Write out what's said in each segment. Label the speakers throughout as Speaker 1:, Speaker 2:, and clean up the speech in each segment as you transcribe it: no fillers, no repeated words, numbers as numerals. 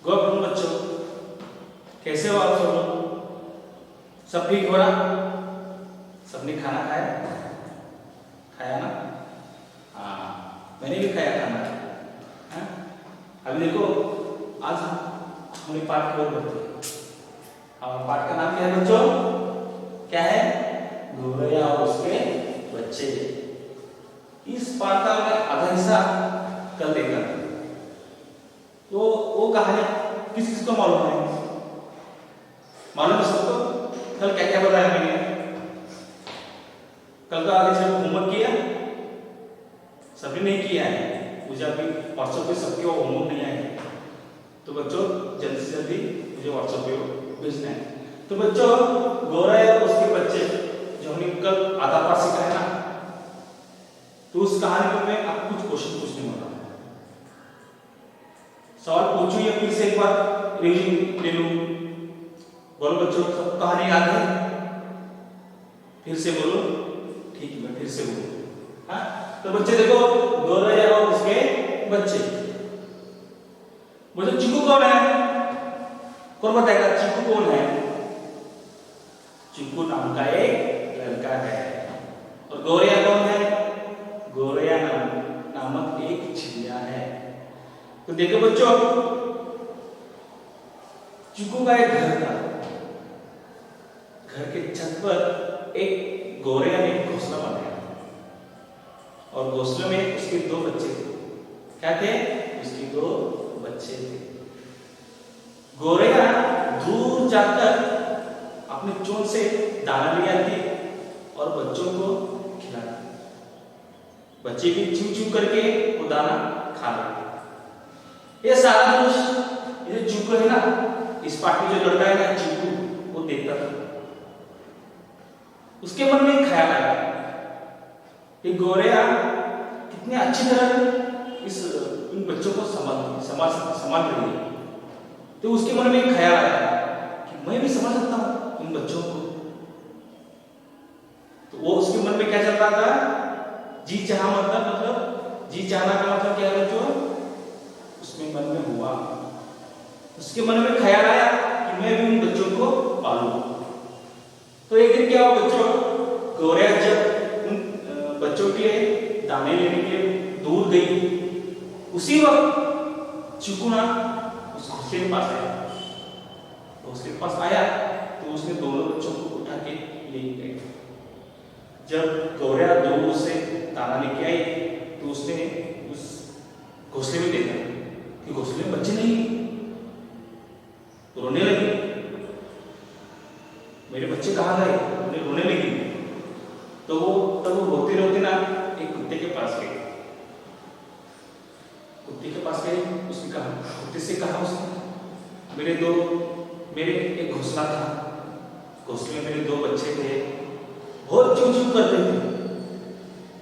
Speaker 1: Good afternoon बच्चों, कैसे हो आप सब लोग? सब ठीक हो रहा? सबने खाना खाया? खाया ना? हाँ, मैंने भी खाया खाना। हाँ? अभी देखो, आज हमें पाठ की ओर बढ़ते हैं। और पाठ का नाम क्या है बच्चों? क्या है? गौरैया और उसके बच्चे। इस पाठ का मैं आधा हिस्सा कल देखा था। तो वो कहानी किस किस को मालूम है? मालूम है सबको? कल क्या क्या बताया मैंने? कल का आगे से होमवर्क किया? सभी नहीं किया है। मुझे अभी व्हाट्सएप पे सबके होमवर्क नहीं आए, तो बच्चों जल्दी से जल्दी मुझे व्हाट्सएप पे भेजना है। तो बच्चों, गौरैया और उसके बच्चे जो हमने कल आधा पाठ सीखा है ना, तो उस कहानी को मैं आपको कुछ क्वेश्चन पूछने वाला हूं। सवाल पूछूं या फिर से एक बार रिवीजन ले लूं? बोलो बच्चों, सब कहानी याद है? फिर से बोलो। ठीक है, मैं फिर से बोलूं। हाँ, तो बच्चे देखो, गौरैया और उसके बच्चे। मुझे चिकू कौन है? कौन बताएगा चिकू कौन है? चिकू नाम का एक लड़का है। और गौरैया कौन है? गौरैया नामक एक चिड़िया है। तो देखो बच्चों, चिकू का एक घर था। घर के छत पर एक गौरैया ने घोंसला बनाया, और घोंसले में उसके दो बच्चे थे। क्या थे? उसके दो बच्चे थे। गौरैया दूर जाकर अपने चोंच से दाना ले आती और बच्चों को खिलाती। बच्चे भी चूं चूं करके वो दाना खा लेते। ये सारा कुछ ये चिकू है ना, इस पाठ में जो लड़का है ना चिकू, वो देखता था। उसके मन में एक ख्याल आया कि गौरैया कितने अच्छी तरह इन बच्चों को संभाल रही है। तो उसके मन में एक ख्याल आया कि मैं भी संभाल सकता हूं इन बच्चों को। तो वो उसके मन में क्या चल रहा था? जी चाहा मतलब जी चाहना का मतलब क्या है बच्चों? उसमें मन में हुआ, उसके मन में ख्याल आया कि मैं भी उन बच्चों को पालूं। तो एक दिन क्या हुआ बच्चों, गौरैया जब उन बच्चों के लिए दाने लेने के लिए दूर गई, उसी वक्त चिकू ना उस घोंसले के पास आया। घोंसले के पास आया तो उसने दोनों बच्चों को उठा के ले गया। जब गौरैया दूर से दाना लेके आई तो उसने उस घोंसले में देखा कि घोंसले में बच्चे नहीं। तो रोने लगी, मेरे बच्चे कहाँ गए? उन्हें रोने लगी। तो वो रोते रोते ना एक कुत्ते के पास गई। कुत्ते के पास गई, उसने कहा, कुत्ते से कहा उसने, मेरे एक घोंसला था, घोंसले में मेरे दो बच्चे थे, बहुत चूं चूं करते थे,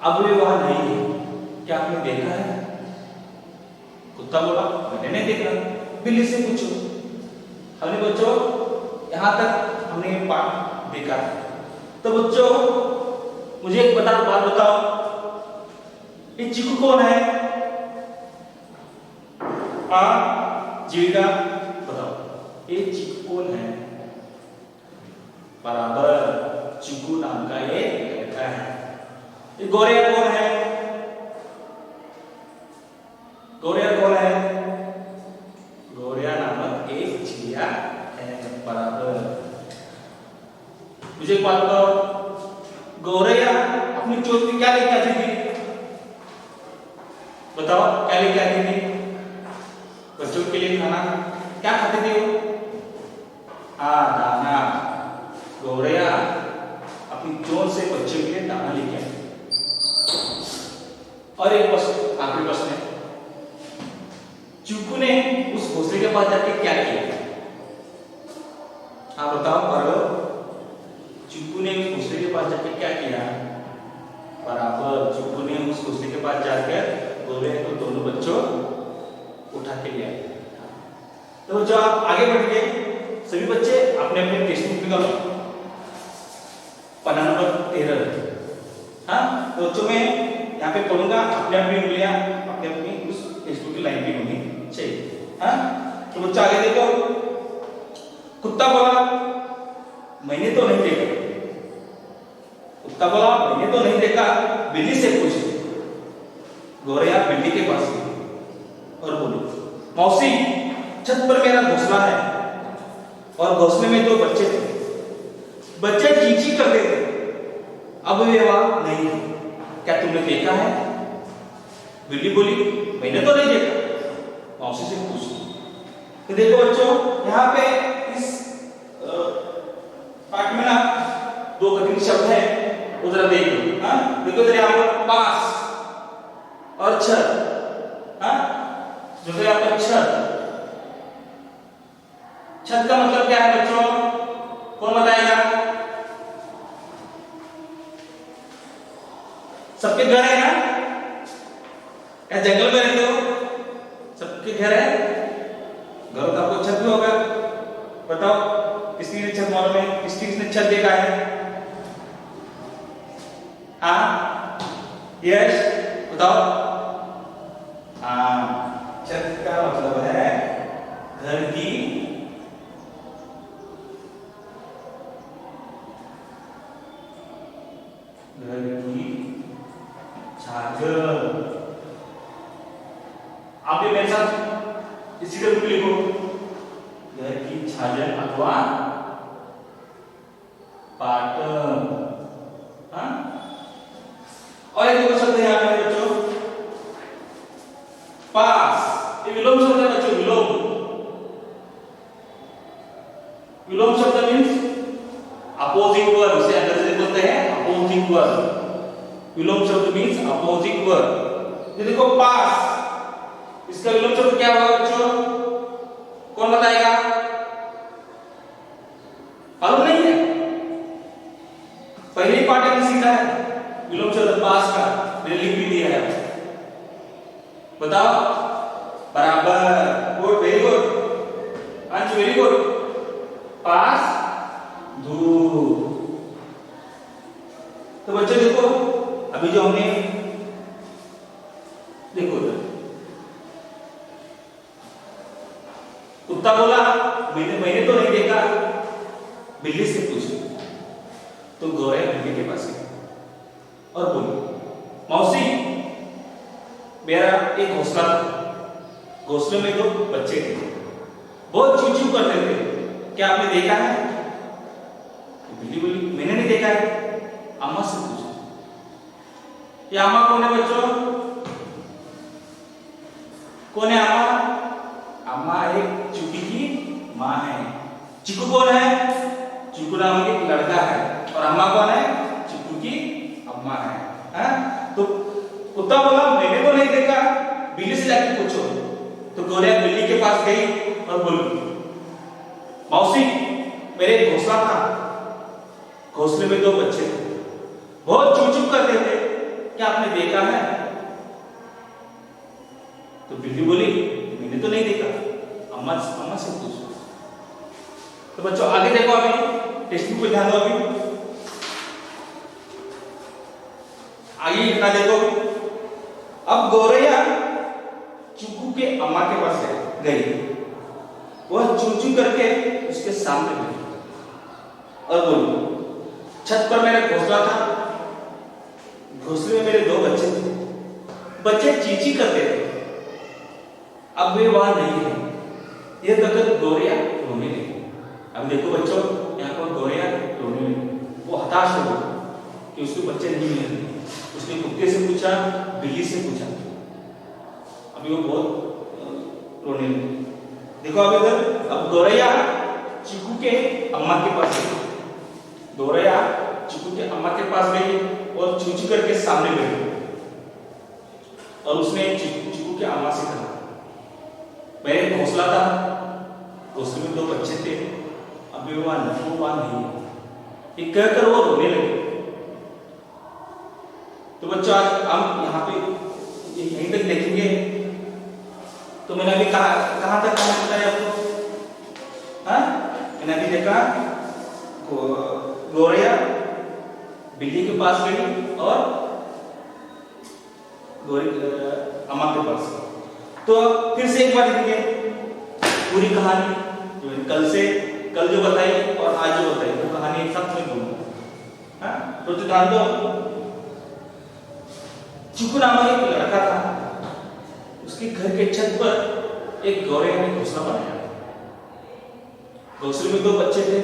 Speaker 1: अब वे वहां नहीं है, क्या आपने देखा है? कुत्ता बोला, मैंने नहीं देखा। बिल्ली से पूछो। हमने बच्चों यहां तक हमने पाठ देखा। तो बच्चों मुझे एक बात बताओ, ये चिकू कौन है? जीविका बताओ, ये चिकू कौन है? बराबर, चिकू नाम का एक लड़का है। ये गौरैया कौन है? गौरैया कौन है? गौरैया नामक एक चिड़िया है। बराबर। मुझे एक बात बताओ, गौरैया अपनी चोंच में क्या लेके आती थी? बताओ, क्या लेके आती थी? बच्चों के लिए खाना क्या खाते थे वो? दाना। गौरैया अपनी चोंच से बच्चों के लिए दाना लेके आई। और एक प्रश्न, आखिरी प्रश्न है, चिकू ने उस घोंसले के पास जाके क्या किया? हाँ बताओ करो, चिकू ने उस घोंसले के पास जाके क्या किया? बराबर, चिकू ने उस घोंसले के पास जाकर गौरैया को दोनों बच्चों उठा के लिया। तो बच्चों आप आगे बढ़िए, सभी बच्चे अपने अपने टेक्स्ट बुक निकालो, पन्ना नंबर 13। हाँ, तो बच्चों मैं यहाँ पे पढ़ूंगा, अपने अपनी उंगलियां अपने अपनी उस टेक्स्ट बुक की लाइन पे होनी चाहिए। हाँ, तो बच्चा आगे देखो, कुत्ता बोला मैंने तो नहीं देखा। कुत्ता बोला मैंने तो नहीं देखा, बिल्ली से पूछे। गौरैया बिल्ली के पास गई और बोली, मौसी छत पर मेरा घोंसला है और घोंसले में 2 बच्चे थे। बच्चे चींची करते थे, अब वे वहां नहीं है, क्या तुमने देखा है? बिल्ली बोली मैंने तो नहीं देखा, मौसी से पूछ। तो देखो बच्चों, यहाँ पे इस पाठ में ना 2 कठिन शब्द है, वो जरा देख लो। हाँ देखो इधर यहाँ पर पास और छत। हाँ जो है यहाँ पर छत। छत का मतलब क्या है बच्चों, कौन बताएगा? सबके घर है ना, या जंगल में रहते हो? सबके घर है, घर का आपको छत भी होगा। बताओ किसने छत मालूम है? किसने छत देखा है? हाँ यस बताओ। हाँ छत का मतलब है घर की छाजर। आप भी मेरे साथ इसी के रूप में लिखो, घर की छाजर अथवा पाटन। हाँ और एक और शब्द है यहाँ पे बच्चों, पास। ये विलोम शब्द है बच्चों, विलोम। विलोम शब्द मीन्स अपोजिंग वर्ड, इसे अंग्रेजी में बोलते हैं अपोजिंग वर्ड। विलोम शब्द मीन्स अपोजिंग वर्ड। ये देखो पास, इसका विलोम शब्द क्या होगा बच्चों? कौन बताएगा? मालूम नहीं है? पहले ही पाठ में सीखा है विलोम शब्द पास का, मैंने लिख भी दिया है। बताओ बराबर, गुड, वेरी गुड अंश, वेरी गुड। पास दूर। तो बच्चों देखो अभी जो हमने देखो, कुत्ता बोला मैंने तो नहीं देखा, बिल्ली से पूछो। तो गौरैया बिल्ली के पास गई और बोली, मौसी मेरा एक घोंसला था, घोंसले में 2 बच्चे थे, बहुत चू चू करते थे, क्या आपने देखा है? बिल्ली बोली मैंने नहीं देखा है, अम्मा से पूछो। ये अम्मा कौन है बच्चों? कौन है अम्मा? अम्मा एक चूकी की माँ है। चिकू कौन है? चिकू नाम एक लड़का है, और अम्मा कौन है? चिकू की अम्मा है। हाँ? तो कुत्ता बोला मैंने तो नहीं देखा, बिल्ली से जाके पूछो। तो गौरैया बिल्ली के पास गई और बोली, मौसी मेरे एक घोंसला था, घोंसले में 2 बच्चे थे, बहुत चू चू करते थे, क्या आपने देखा है? तो बिल्ली बोली मैंने तो नहीं देखा, अम्मा से पूछो। तो बच्चों आगे देखो, अभी टेक्स्ट बुक पे ध्यान दो। अभी आगे लिखना देखो। अब गौरैया चिकू के अम्मा के पास गई, वह चू चू करके उसके सामने बैठी और बोली, छत पर मेरा घोंसला था, घोंसले में मेरे 2 बच्चे थे, बच्चे चींची करते थे, अब वे वहां नहीं है। यह कहकर गौरैया रोने लगी। अब देखो बच्चों, यहाँ पर गौरैया रोने लगी, वो हताश हो गई कि उसके बच्चे नहीं मिल रहे। उसने कुत्ते से पूछा, बिल्ली से पूछा, अभी वो बहुत रोने लगी। देखो अब इधर, अब गौरैया चिकू के अम्मा के पास गई। गौरैया चिकू के अम्मा के पास गई और चूचू करके सामने बैठी, और उसने चिकू के अम्मा से कहा, मेरे घोंसला था, घोंसले में 2 बच्चे थे, अभी वो वहां नहीं है। ये कहकर वो रोने लगे। तो बच्चों आज हम यहाँ पे यहीं तक देखेंगे। तो मैंने अभी कहाँ तक बताया आपको? हाँ मैंने अभी देखा गौरैया बिल्ली के पास गई और अम्मा के पास। तो फिर से एक बार देखेंगे, पूरी कहानी जो मैंने कल जो बताई और आज जो बताई वो कहानी एक साथ में बोलूंगा। हाँ, तो ध्यान दो। चिकू नामक एक लड़का था, उसके घर के छत पर एक गौरैया ने घोंसला बनाया। घोंसले में 2 बच्चे थे।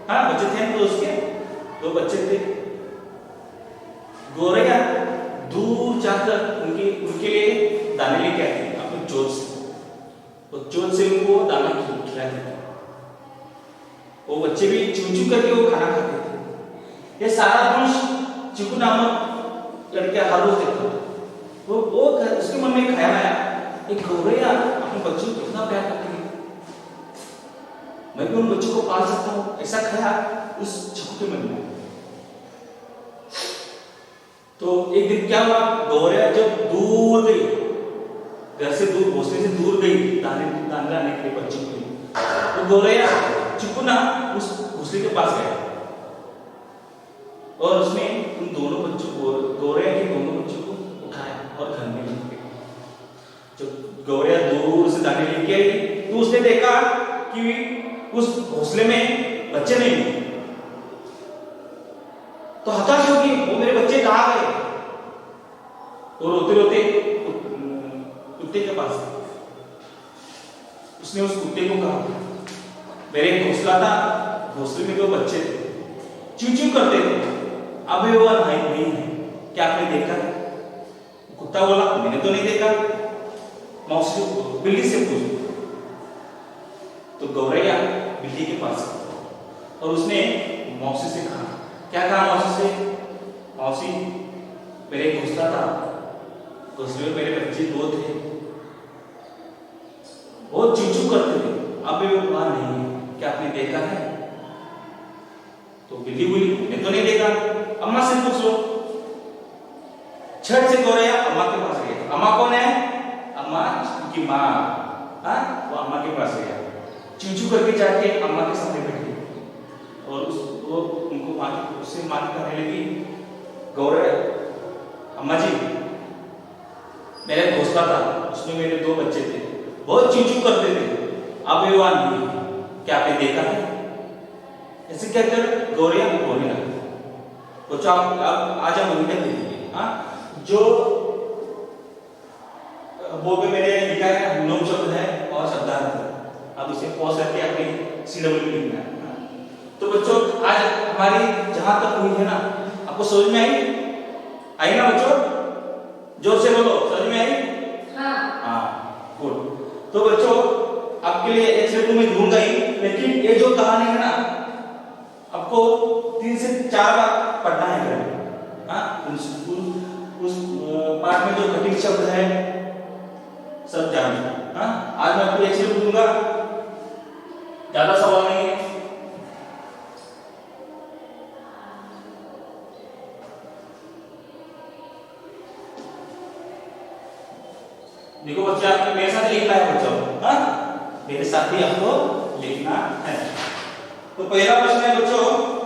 Speaker 1: हाँ, बच्चे थे तो उसके 2 बच्चे थे। गौरैया दूर जाकर उनके लिए दाने लेके आती थी अपने चोंच से। वो चोंच से उनको दाना खिलाती थी। वो बच्चे भी चूं चूं करके वो खाना खाते थे। ये सारा दृश्य चिकू नामक लड़का हर रोज देखता था। वो उसके मन में ख्याल आया, एक गौरैया अपने बच्चों को कितना प्यार करती है, मैं भी उन बच्चों को पाल सकता हूँ। ऐसा ख्याल उस चिकू के मन में। तो एक दिन क्या हुआ, गौरैया जब दूर गई, घर से दूर, घोंसले से दूर गई दाने लाने के लिए बच्चों के लिए, तो गौरैया चिकू ना उस घोंसले के पास गया और उसने उन दोनों बच्चों को, गौरैया के दोनों बच्चों को उठाया और घर में लेके गया। जब गौरैया दूर से दाने लेके आई तो उसने देखा कि उस घोंसले में बच्चे नहीं है। तो हताश होगी, वो मेरे बच्चे कहाँ गए? तो रोते रोते कुत्ते के पास उसने उस कुत्ते को कहा, मेरे एक घोंसला था, घोंसले में 2 बच्चे थे, चूं चूं करते थे, अब वो नहीं है, क्या आपने देखा? कुत्ता बोला, मैंने तो नहीं देखा, मौसी बिल्ली से पूछो। तो गौरैया बिल्ली के पास और उसने मौसी से कहा, क्या कहा मौसी से? मौसी, मेरे घोंसला था, घोंसले में मेरे बच्चे 2 थे, बहुत चूं चूं करते थे, अब वो वहां नहीं है, क्या आपने देखा है? तो बिल्ली बोली, मैंने तो नहीं देखा, अम्मा से पूछ लो। छठ से गौरैया अम्मा के पास गया। अम्मा कौन है? अम्मा की माँ। हाँ, वो अम्मा के पास गया, चूं चूं करके जाके अम्मा के सामने बैठी और वो उनको उससे माँ कहने लगी, गौरैया, अम्मा जी, मेरा घोंसला था, उसमें मेरे 2 बच्चे थे, बहुत चूं चूं करते थे, अब ये वहां नहीं है, क्या आपने देखा है? ऐसे कहकर गौरैया को बोलने लगा। तो आप आज हम उनके देखिए, हाँ, जो बोर्ड पे मैंने लिखा है नोम शब्द है और शब्दार्थ, अब उसे पॉज करके अपनी सीडब्ल्यू लिखना है। तो बच्चों, आज हमारी जहां तक हुई है ना, आपको समझ में आई ना बच्चों? जोर से बोलो, समझ में आई? हाँ, गुड। तो बच्चों, आपके लिए एक से 2 में दूंगा ही, लेकिन ये जो कहानी है ना, आपको 3 से 4 बार पढ़ना है घर में। हाँ, उस पाठ में जो कठिन शब्द है सब जानना। हाँ, आज मैं आपको एक से 2 दूंगा, ज्यादा सवाल नहीं है। देखो बच्चे, आपको मेरे साथ लिखना है बच्चों। हाँ, मेरे साथ ही आपको लिखना है। तो पहला प्रश्न है बच्चों,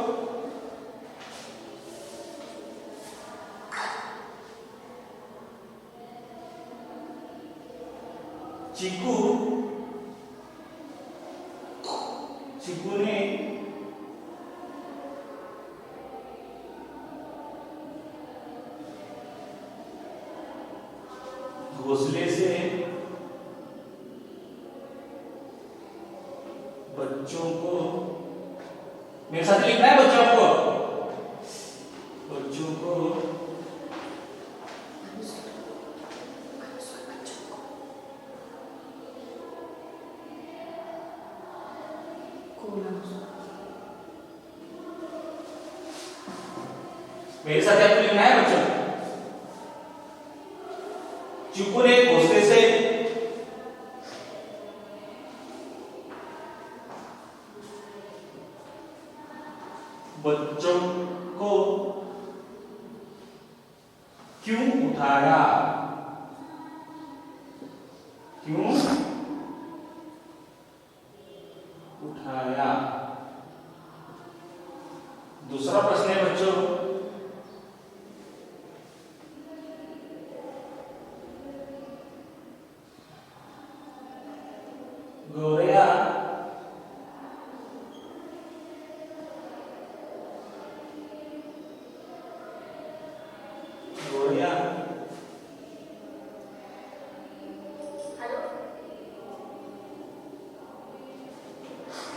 Speaker 1: चिकू ने घोंसले से बच्चों को, मेरे साथ लिखना है बच्चों को, बच्चों को मेरे साथ आपको लिखना है बच्चों। चिकू ने घोंसले से बच्चों को क्यों उठाया? क्यों उठाया? दूसरा प्रश्न है बच्चों, गौरैया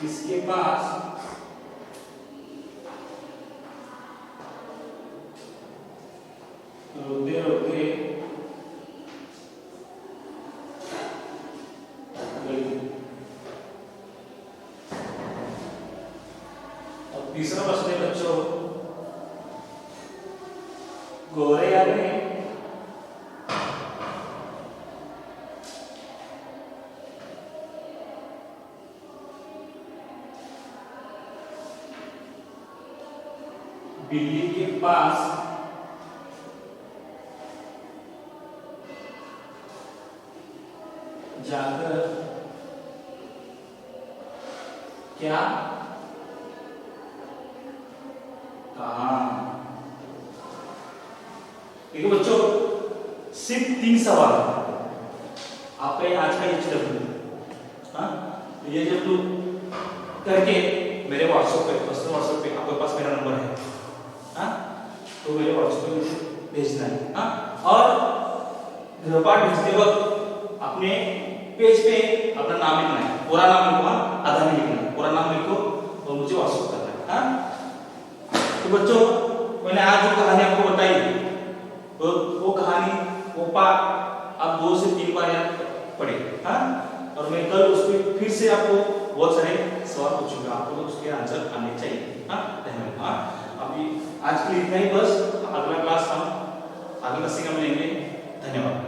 Speaker 1: इसके पास रोते रोते अब तीसरा प्रश्न है बच्चों, गौरैया ने बिल्ली के पास जाकर क्या कहा? देखो बच्चों, सिर्फ 3 सवाल आपका आज का एचडब्ल्यू। हाँ, तो ये जब तू करके मेरे व्हाट्सएप पे, पर्सनल व्हाट्सएप पे, आपके पास मेरा नंबर है, हाँ, तो मेरे व्हाट्सएप पे मुझे भेजना है। हाँ, और गृहपाठ भेजते वक्त अपने पेज पे अपना नाम लिखना है, पूरा नाम लिखो, आधा नहीं लिखना, पूरा नाम लिखो और मुझे व्हाट्सएप करना है। हाँ, तो बच्चों, मैंने आज जो कहानी आपको बताई, तो वो कहानी, वो पाठ आप 2 से 3 बार याद पढ़े। हाँ, और मैं कल उस पर फिर से आपको बहुत सारे सवाल पूछूंगा, आपको उसके आंसर आने चाहिए। हाँ, धन्यवाद। हाँ, अभी आज के लिए इतना ही बस, अगला क्लास हम आगे का सीखा मिलेंगे। धन्यवाद।